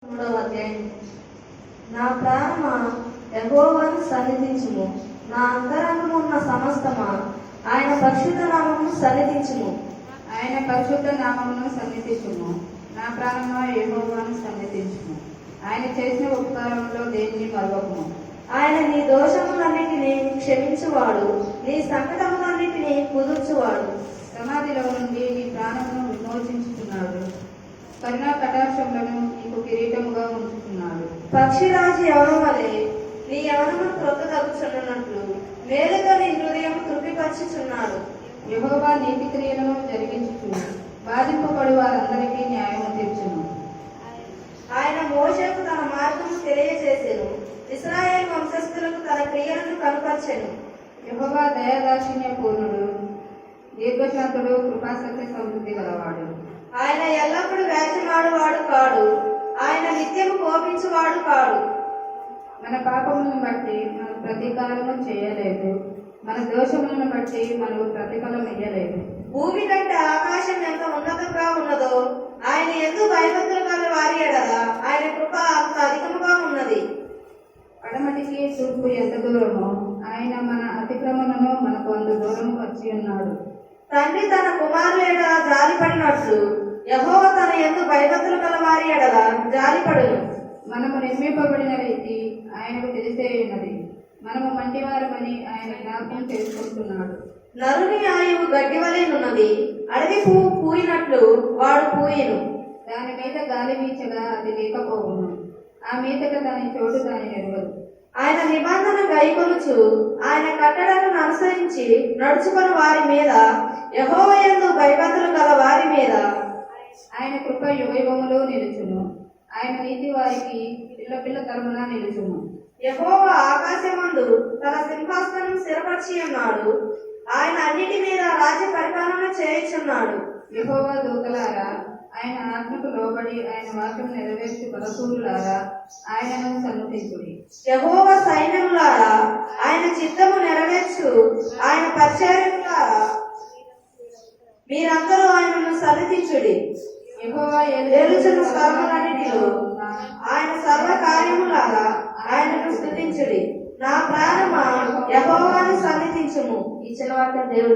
మూడవ అధ్యాయం. నా ప్రాణమా యెహోవాను సన్నిధించుము, నా అంతరంగము ఉన్న సమస్తమా ఆయన పరిశుద్ధ నామమును సన్నిధించుము. ఆయన పరిశుద్ధ నామమును సన్నిధించుము. నా ప్రాణమా యెహోవాను సన్నిధించుము. ఆయన చేసిన ఉపకారంలో దేనిని మరవకుము. ఆయన నీ దోషములన్నిటినీ క్షమించువాడు, నీ సంకటములన్నిటినీ కుదుర్చువాడు. సమాధిలో నుండి నీ ప్రాణమును విమోచించుతున్నాడు. కరుణా కటాక్షములను నీకు కిరీటముగా ఉంచుతున్నాడు. పక్షిరాజు యవనం వలె నీ యవనము క్రొత్తదగుచున్నట్లు మేలుగా నీ హృదయం తృప్తిపరచుచున్నాడు. యెహోవా నీతి క్రియలను జరిగించుచును, బాధింపబడి వారందరికీ న్యాయము తీర్చును. ఆయన మోషేకు తన మార్గము తెలియజేసెను, ఇశ్రాయేలు వంశస్థులకు తన క్రియలను కనుపర్చెను. యెహోవా దయాదాక్షిణ్య పూర్ణుడు, దీర్ఘశాంతుడు, కృపాసక్తి సమృద్ధి గలవాడు. ఆయన ఎల్లప్పుడూ వేచమాడువాడు కాడు, ఆయన నిత్యము కోపించువాడు కాడు. మన పాపములను బట్టి మనకు ప్రతీకారము చేయలేదు, మన దోషములను బట్టి మనకు ప్రతిఫలం ఇయ్యలేదు. భూమి కంటే ఆకాశం ఎంత ఉన్నతంగా ఉన్నదో ఆయన యందు భయభక్తులు గల వారి ఎడల ఆయన కృప అంత అధికముగా ఉన్నది. పడమటికి తూర్పు ఎంత దూరమో ఆయన మన అతిక్రమణను మనకు అంత దూరము వచ్చి ఉన్నాడు. తండ్రి తన కుమారుల ఎడల జాలిపడినట్లు యెహోవా తన యందు భయభక్తులు గల వారి ఎడల జాలిపడును. మనము నిర్మింపబడిన రీతి ఆయనకు తెలిసే ఉన్నది. మనము మంటివారమని ఆయన జ్ఞాపకం చేసుకుంటున్నాడు. నరుని ఆయువు గడ్డివలెనున్నది, అడవి పువ్వు పూయినట్లు వాడు పూయెను. దాని మీద గాలి వీచగా అది లేకపోవును, ఆ మీదట దాని చోటు దాని ఎరుగదు. ఆయన నిబంధన గైకొనుచు ఆయన కట్టడలను అనుసరించి నడుచుకుని వారి మీద, యెహోవా యందు భయభక్తులు గల వారి మీద ఆయన కృప యుగయుగములో నిలుచును. ఆయన నీతి వారికి పిల్ల పిల్ల తరమున నిలుచును. యెహోవా ఆకాశమందు తన సింహాసనం స్థిరపరిచి ఉన్నాడు, ఆయన అన్నిటి మీద రాజ్య పరిపాలన చేయుచున్నాడు. యెహోవా దూతలారా, ఆయన ఆత్మకు లోబడి ఆయన వాక్యం నెరవేర్చు బలపూరులారా, ఆయనను సన్నుతించుడి. యెహోవా సైన్యములారా, ఆయన చిత్తము నెరవేర్చు ఆయన పరిచారకులారా, మీరందరూ ఆయనను సన్నిధించుడి. యెహోవా ఏలుచున్న స్థలములన్నిటిలో ఆయన సర్వ కార్యములారా ఆయనను స్తుతించుడి. నా ప్రాణమా యెహోవాను సన్నిధించుము. ఇచ్చిన వార్త దేవుడు.